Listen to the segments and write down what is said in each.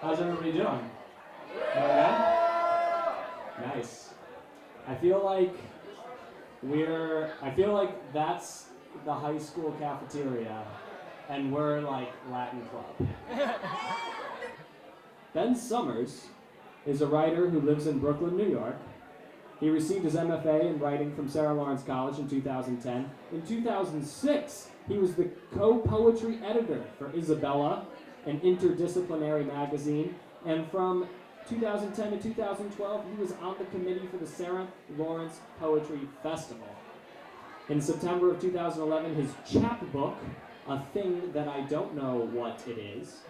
How's everybody doing? Going good? Nice. I feel like that's the high school cafeteria, and we're like Latin Club. Ben Summers is a writer who lives in Brooklyn, New York. He received his MFA in writing from Sarah Lawrence College in 2010. In 2006, he was the co-poetry editor for Isabella, an interdisciplinary magazine, and from 2010 to 2012, he was on the committee for the Sarah Lawrence Poetry Festival. In September of 2011, his chapbook, a thing that I don't know what it is,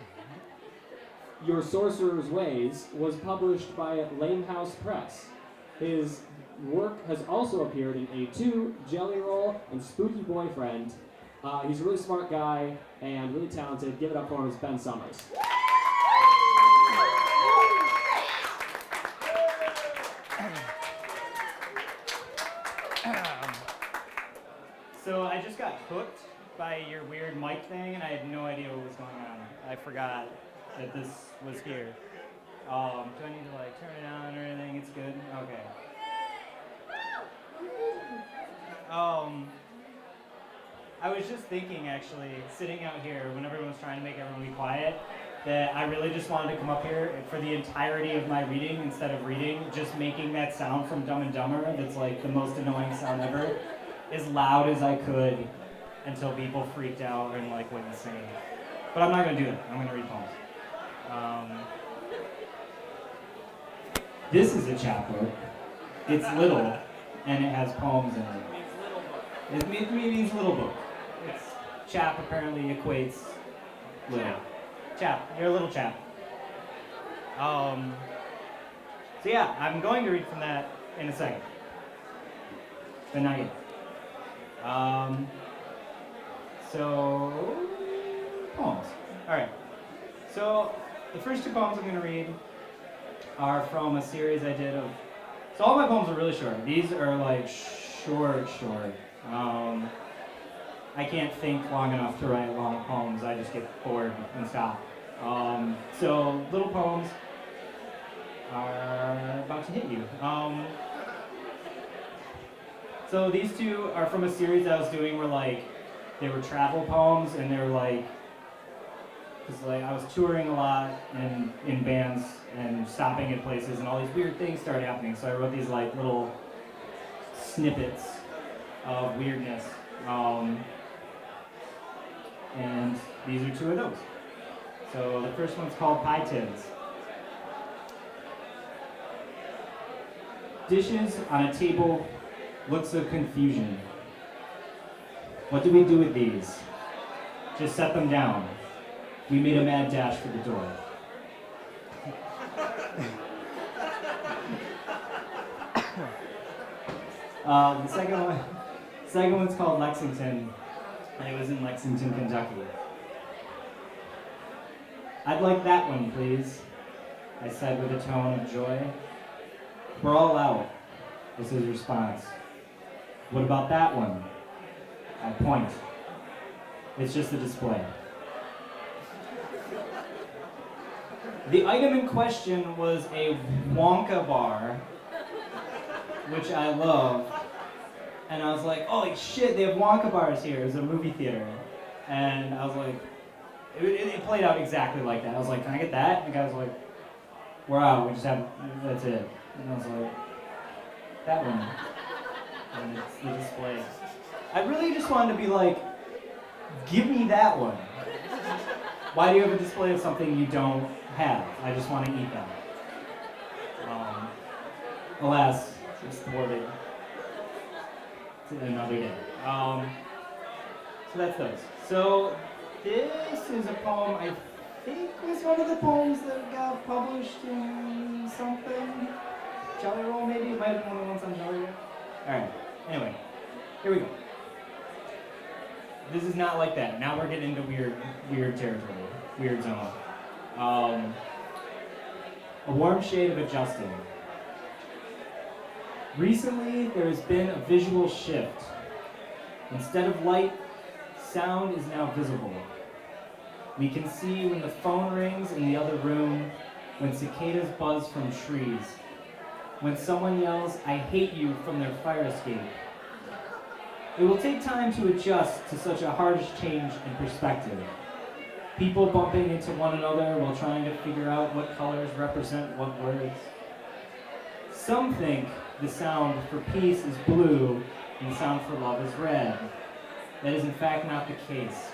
Your Sorcerer's Ways, was published by Lame House Press. His work has also appeared in A2, Jelly Roll, and Spooky Boyfriend. He's a really smart guy and really talented. Give it up for him, it's Ben Summers. So I just got hooked by your weird mic thing, and I had no idea what was going on. I forgot that this was here. Do I need to like turn it on or anything? It's good? Okay. I was just thinking, actually, sitting out here when everyone was trying to make everyone be quiet, that I really just wanted to come up here for the entirety of my reading, instead of reading, just making that sound from Dumb and Dumber that's like the most annoying sound ever, as loud as I could until people freaked out and like went insane. But I'm not going to do that. I'm going to read poems. This is a chapbook. It's little, and it has poems in it. It means little book. It's chap apparently equates little. Chap, you're a little chap. So yeah, I'm going to read from that in a second. But not yet. So poems. Alright. So the first two poems I'm going to read are from a series I did of... So all my poems are really short. These are like short. I can't think long enough to write long poems. I just get bored and stop. So little poems are about to hit you. So these two are from a series I was doing where like they were travel poems, and they were like, because like I was touring a lot and in bands and stopping at places, and all these weird things started happening. So I wrote these like little snippets of weirdness, and these are two of those. So the first one's called Pie Tins. Dishes on a table, looks of confusion. What do we do with these? Just set them down. We made a mad dash for the door. The second one's called Lexington, and it was in Lexington, Kentucky. I'd like that one, please, I said with a tone of joy. We're all out, was his response. What about that one? I point. It's just a display. The item in question was a Wonka bar, which I love. And I was like, holy shit, they have Wonka bars here. It was a movie theater. And I was like, it played out exactly like that. I was like, can I get that? And the guy was like, we're out, we just have, that's it. And I was like, that one. And it's the display. I really just wanted to be like, give me that one. Why do you have a display of something you don't have? I just want to eat them. Alas, it's thwarted. Another day. So that's those. So this is a poem I think was one of the poems that got published in something. Jelly Roll maybe? It might have been one of the ones on Jelly Roll. Alright, anyway, here we go. This is not like that. Now we're getting into weird territory, weird zone. A warm shade of adjusting. Recently, there has been a visual shift. Instead of light, sound is now visible. We can see when the phone rings in the other room, when cicadas buzz from trees, when someone yells, "I hate you," from their fire escape. It will take time to adjust to such a harsh change in perspective. People bumping into one another while trying to figure out what colors represent what words. Some think the sound for peace is blue and the sound for love is red. That is in fact not the case.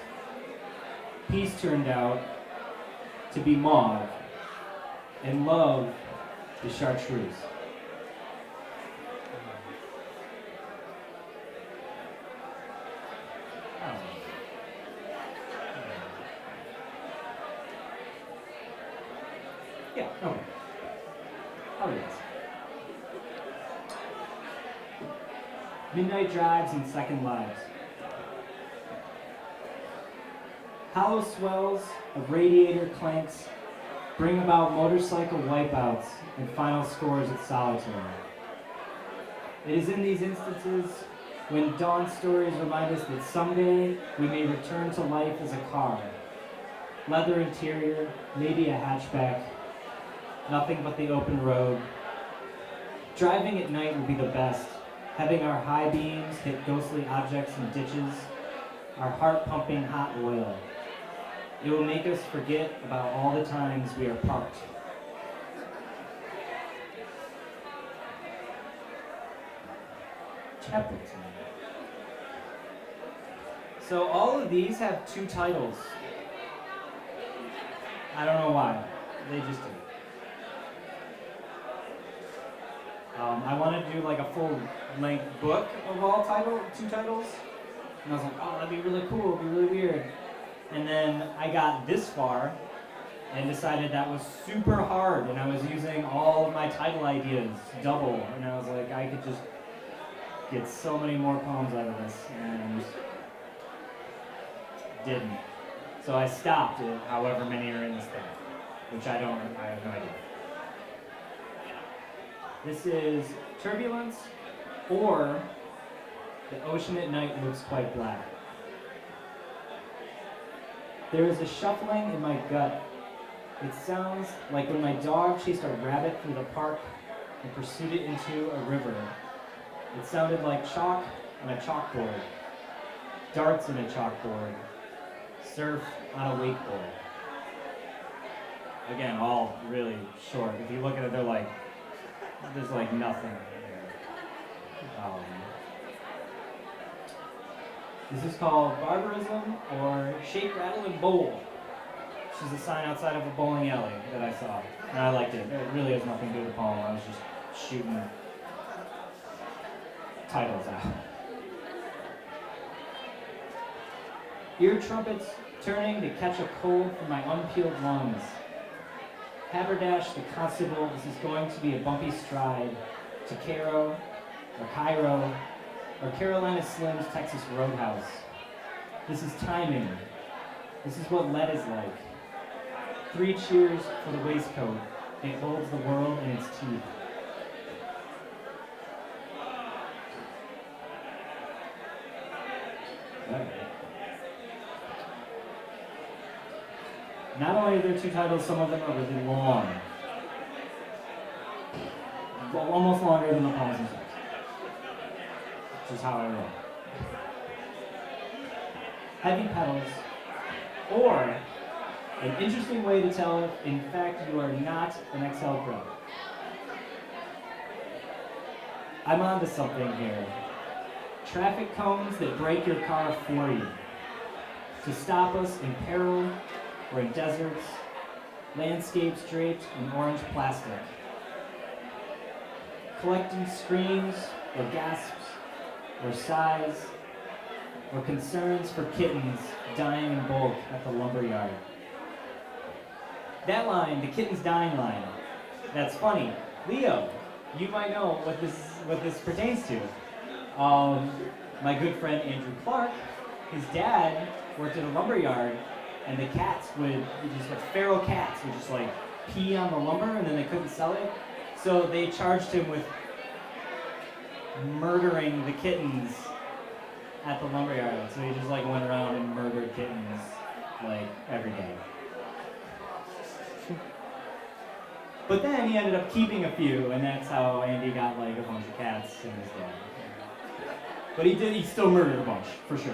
Peace turned out to be mauve, and love is chartreuse. Yeah, okay. Oh, yes. Midnight drives and second lives. Hollow swells of radiator clanks bring about motorcycle wipeouts and final scores at solitaire. It is in these instances when dawn stories remind us that someday we may return to life as a car. Leather interior, maybe a hatchback, nothing but the open road. Driving at night will be the best, having our high beams hit ghostly objects and ditches, our heart pumping hot oil. It will make us forget about all the times we are parked. Chapbook. So all of these have two titles. I don't know why. They just do. I wanted to do like a full-length book of all two titles. And I was like, oh, that'd be really cool, it'd be really weird. And then I got this far and decided that was super hard, and I was using all of my title ideas double, and I was like, I could just get so many more poems out of this, and didn't. So I stopped at however many are in this thing, which I have no idea. This is Turbulence, or The Ocean at Night Looks Quite Black. There is a shuffling in my gut. It sounds like when my dog chased a rabbit through the park and pursued it into a river. It sounded like chalk on a chalkboard, darts in a chalkboard, surf on a wakeboard. Again, all really short. If you look at it, they're like, there's like nothing there. This is called Barbarism, or Shake, Rattle, and Bowl. This is a sign outside of a bowling alley that I saw, and I liked it. It really has nothing to do with the poem. I was just shooting titles out. Ear trumpets turning to catch a cold from my unpeeled lungs. Haberdash the constable, this is going to be a bumpy stride to Cairo, or Cairo, or Carolina Slim's Texas Roadhouse. This is timing. This is what lead is like. 3 cheers for the waistcoat. It holds the world in its teeth. Not only are there 2 titles, some of them are really long. Well, almost longer than the poems themselves. Which is how I roll. Heavy petals, or an interesting way to tell if, in fact, you are not an XL Pro. I'm onto something here. Traffic cones that break your car for you. To stop us in peril or in deserts, landscapes draped in orange plastic. Collecting screams or gasps or sighs or concerns for kittens dying in bulk at the lumberyard. That line, the kittens dying line, that's funny. Leo, you might know what this pertains to. My good friend Andrew Clark, his dad worked at a lumberyard, and the cats feral cats would just like pee on the lumber, and then they couldn't sell it. So they charged him with murdering the kittens at the lumberyard. So he just like went around and murdered kittens like, every day. But then he ended up keeping a few, and that's how Andy got like a bunch of cats in his day. But he still murdered a bunch, for sure.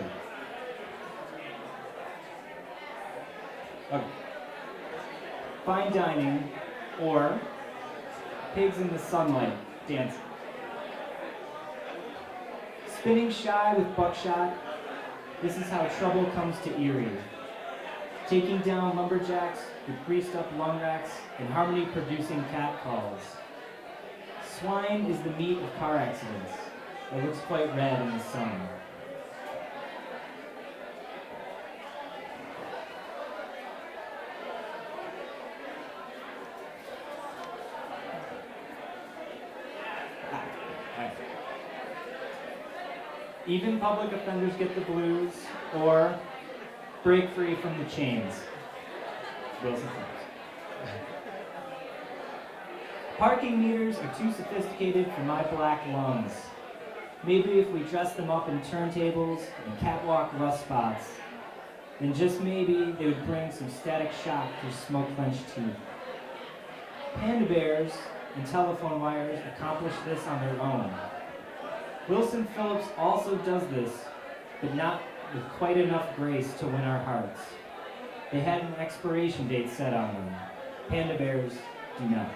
Okay. Fine dining, or pigs in the sunlight dancing. Spinning shy with buckshot, this is how trouble comes to Erie. Taking down lumberjacks with greased up lung racks and harmony producing cat calls. Swine is the meat of car accidents that looks quite red in the sun. Even public offenders get the blues, or break free from the chains. Wilson Phillips. Parking meters are too sophisticated for my black lungs. Maybe if we dress them up in turntables and catwalk rust spots, then just maybe they would bring some static shock through smoke-clenched teeth. Panda bears and telephone wires accomplish this on their own. Wilson Phillips also does this, but not with quite enough grace to win our hearts. They had an expiration date set on them. Panda bears do not.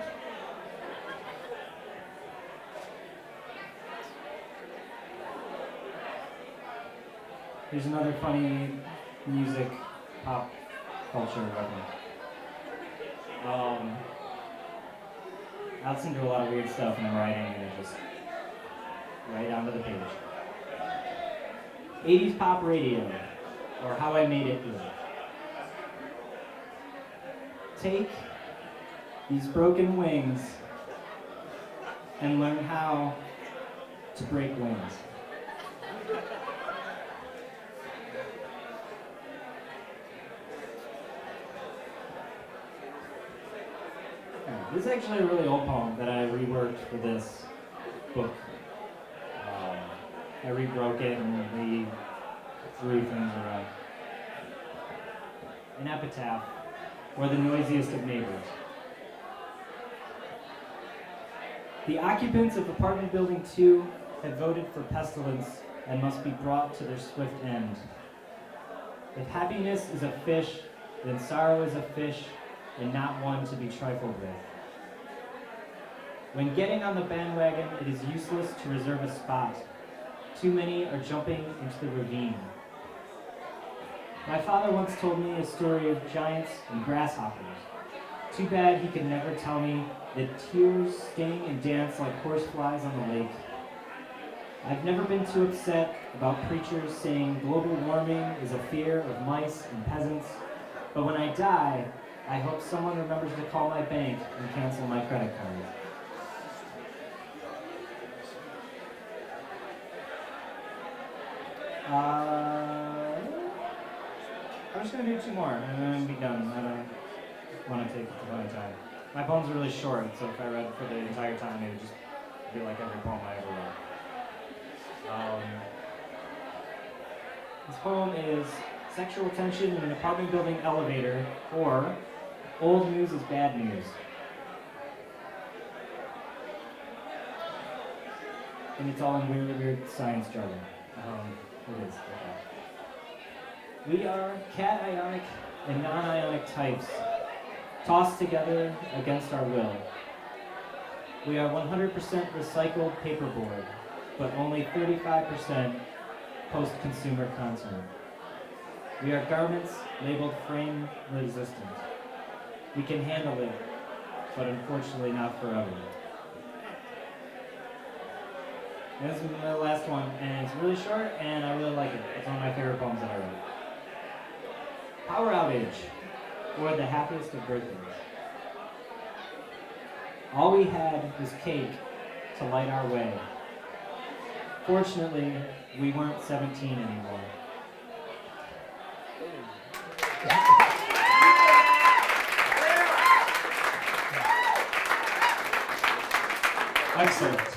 Here's another funny music, pop culture reference. I listen to a lot of weird stuff when I'm writing, and it just right onto the page. 80s pop radio, or How I Made It Good. Take these broken wings and learn how to break wings. This is actually a really old poem that I reworked for this book. I rebroke it and threw things around. An epitaph, or the noisiest of neighbors. The occupants of apartment building 2 have voted for pestilence and must be brought to their swift end. If happiness is a fish, then sorrow is a fish, and not one to be trifled with. When getting on the bandwagon, it is useless to reserve a spot. Too many are jumping into the ravine. My father once told me a story of giants and grasshoppers. Too bad he could never tell me that tears sting and dance like horseflies on the lake. I've never been too upset about preachers saying global warming is a fear of mice and peasants, but when I die, I hope someone remembers to call my bank and cancel my credit card. I'm just going to do 2 more, and then I'll be done. I don't want to take a ton of time. My poems are really short, so if I read for the entire time, it would just be like every poem I ever wrote. This poem is Sexual Tension in an Apartment Building Elevator, or Old News is Bad News. And it's all in weird science jargon. It is. We are cationic and non-ionic types, tossed together against our will. We are 100% recycled paperboard, but only 35% post-consumer content. We are garments labeled frame resistant. We can handle it, but unfortunately not forever. And this is my last one, and it's really short, and I really like it. It's one of my favorite poems that I wrote. Power outage, or the happiest of birthdays. All we had was cake to light our way. Fortunately, we weren't 17 anymore. Excellent.